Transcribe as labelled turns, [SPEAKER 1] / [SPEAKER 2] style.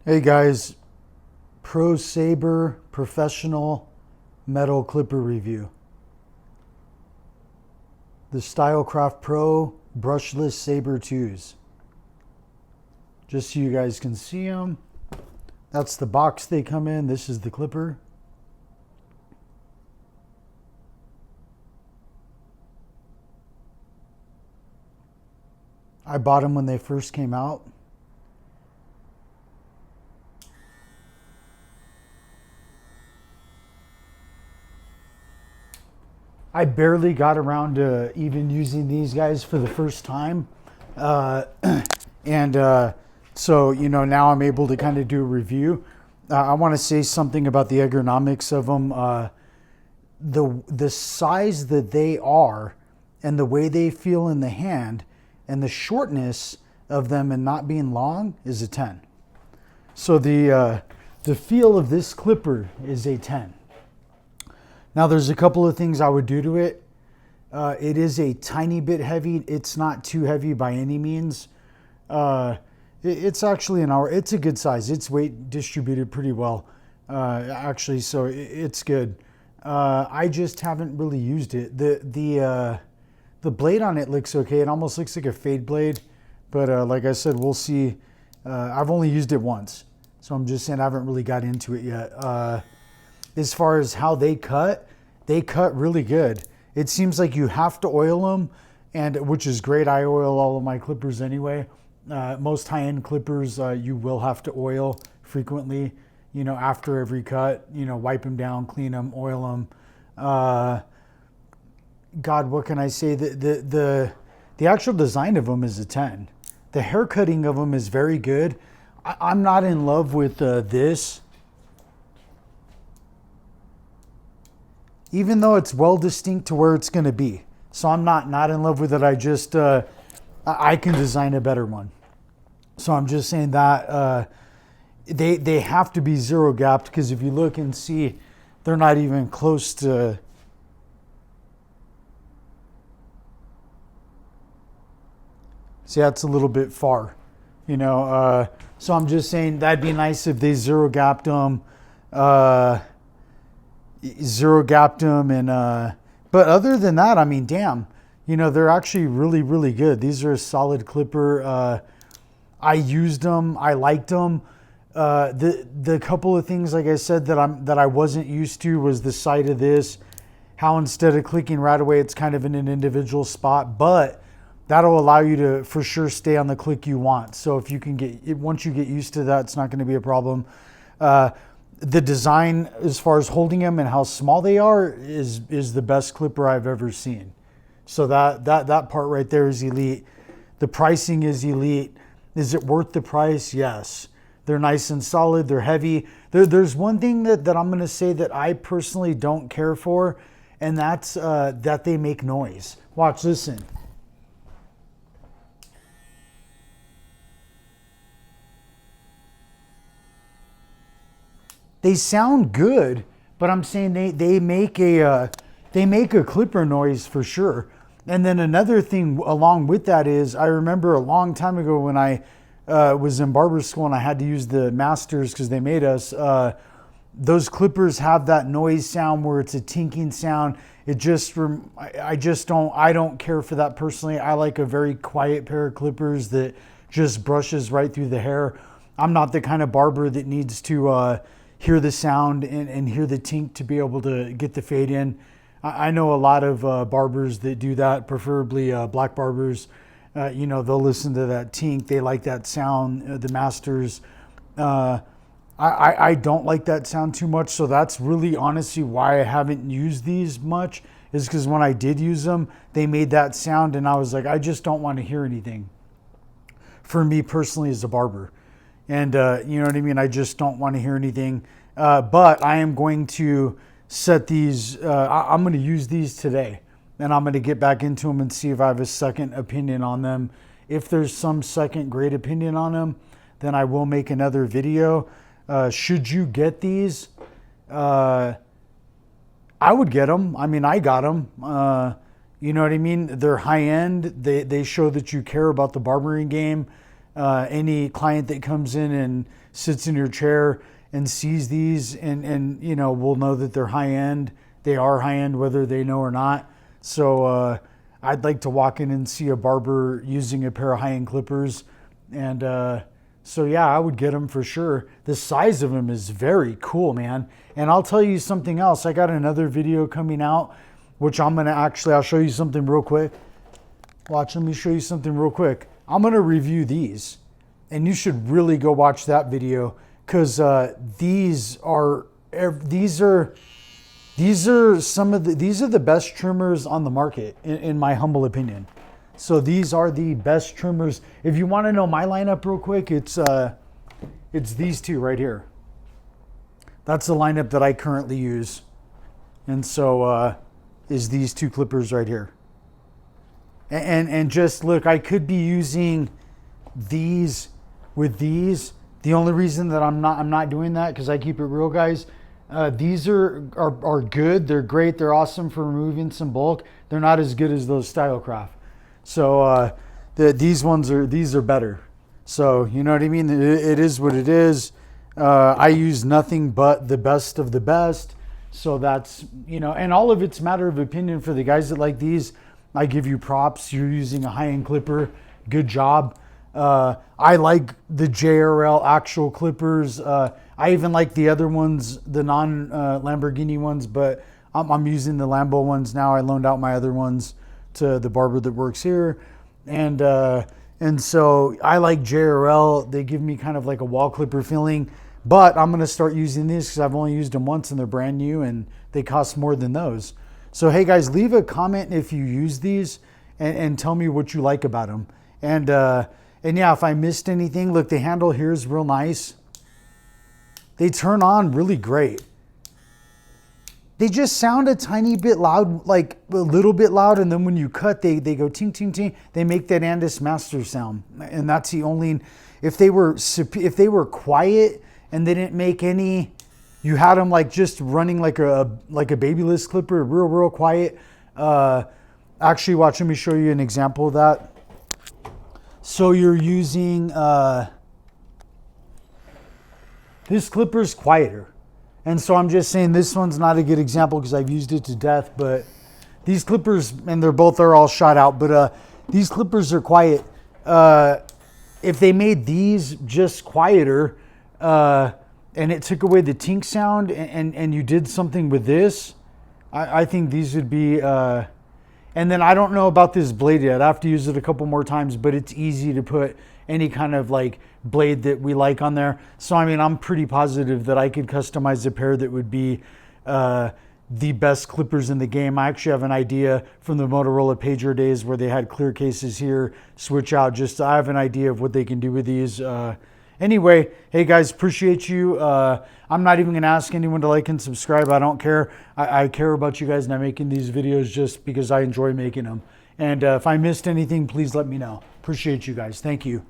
[SPEAKER 1] Hey guys, Pro Saber professional metal clipper review. The Stylecraft Pro Brushless Saber 2s. Just so you guys can see them. That's the box they come in. This is the clipper. I bought them when they first came out. I barely got around to even using these guys for the first time. So, now I'm able to kind of do a review. I want to say something about the ergonomics of them. The size that they are and the way they feel in the hand and the shortness of them and not being long is a 10. So the feel of this clipper is a 10. Now there's a couple of things I would do to it. It is a tiny bit heavy. It's not too heavy by any means. It's actually it's a good size. It's weight distributed pretty well, actually, so it's good. I just haven't really used it. The blade on it looks okay. It almost looks like a fade blade, but like I said, we'll see. I've only used it once, so I'm just saying I haven't really got into it yet. As far as how they cut really good. It seems like you have to oil them, and which is great. I oil all of my clippers anyway. Most high-end clippers you will have to oil frequently, after every cut, wipe them down, clean them, oil them. God, what can I say? The actual design of them is a 10. The hair cutting of them is very good. I'm not in love with this. Even though it's well distinct to where it's going to be. So I'm not in love with it. I just, I can design a better one. So I'm just saying that they have to be zero gapped, because if you look and see, they're not even close to. See, that's a little bit far, so I'm just saying that'd be nice if they zero gapped them. But other than that, I mean, damn, they're actually really, really good. These are a solid clipper. I used them. I liked them. The couple of things, like I said, that I wasn't used to was the sight of this, how instead of clicking right away, it's kind of in an individual spot, but that'll allow you to for sure stay on the click you want. So if you can once you get used to that, it's not going to be a problem. The design, as far as holding them and how small they are, is the best clipper I've ever seen. So that part right there is elite. The pricing is elite. Is it worth the price? Yes. They're nice and solid. They're heavy. There's one thing that I'm going to say that I personally don't care for, and that's that they make noise. Watch, listen. They sound good, but I'm saying they make a clipper noise for sure. And then another thing along with that is, I remember a long time ago when I was in barber school and I had to use the masters because they made us. Those clippers have that noise sound where it's a tinking sound. It just I don't care for that personally. I like a very quiet pair of clippers that just brushes right through the hair. I'm not the kind of barber that needs to hear the sound and hear the tink to be able to get the fade in. I know a lot of barbers that do that, preferably black barbers. They'll listen to that tink. They like that sound, the masters. I don't like that sound too much, so that's really honestly why I haven't used these much, is because when I did use them, they made that sound and I was like, I just don't want to hear anything. For me personally as a barber. And you know what I mean? I just don't want to hear anything. But I am going to set these, I'm going to use these today. And I'm going to get back into them and see if I have a second opinion on them. If there's some second grade opinion on them, then I will make another video. Should you get these? I would get them. I mean, I got them. You know what I mean? They're high end. They show that you care about the barbering game. Any client that comes in and sits in your chair and sees these and you know, will know that they're high end. They are high end whether they know or not. So I'd like to walk in and see a barber using a pair of high end clippers. And so yeah, I would get them for sure. The size of them is very cool, man. And I'll tell you something else. I got another video coming out, which I'm gonna I'll show you something real quick. Watch, let me show you something real quick. I'm gonna review these, and you should really go watch that video, because these are the best trimmers on the market, in my humble opinion. So these are the best trimmers. If you want to know my lineup real quick, it's these two right here. That's the lineup that I currently use, and so is these two clippers right here. And just look, I could be using these with these. The only reason that I'm not doing that, because I keep it real, guys. These are good. They're great. They're awesome for removing some bulk. They're not as good as those Stylecraft. So these are better. So you know what I mean. It is what it is. I use nothing but the best of the best. So that's, you know, and all of it's matter of opinion. For the guys that like these, I give you props. You're using a high-end clipper. Good job. I like the JRL actual clippers. I even like the other ones, the non-Lamborghini ones, but I'm using the Lambo ones now. I loaned out my other ones to the barber that works here. And so I like JRL. They give me kind of like a wall clipper feeling, but I'm going to start using these because I've only used them once and they're brand new and they cost more than those. So, hey guys, leave a comment if you use these and tell me what you like about them. And yeah, if I missed anything, look, the handle here is real nice. They turn on really great. They just sound a tiny bit loud, like a little bit loud. And then when you cut, they go ting, ting, ting. They make that Andis Master sound. And that's the only, if they were quiet and they didn't make any, you had them like just running like a babyless clipper, real quiet. Actually, watch, let me show you an example of that. So you're using, this clipper's quieter. And so I'm just saying this one's not a good example because I've used it to death, but these clippers, and they're all shot out, but these clippers are quiet. If they made these just quieter, and it took away the tink sound and you did something with this, I think these would be, and then I don't know about this blade yet. I have to use it a couple more times, but it's easy to put any kind of like blade that we like on there. So, I mean, I'm pretty positive that I could customize a pair that would be the best clippers in the game. I actually have an idea from the Motorola Pager days where they had clear cases here, switch out. Just, I have an idea of what they can do with these. Anyway, hey guys, appreciate you. I'm not even gonna ask anyone to like and subscribe. I don't care. I care about you guys, and I'm making these videos just because I enjoy making them. And if I missed anything, please let me know. Appreciate you guys. Thank you.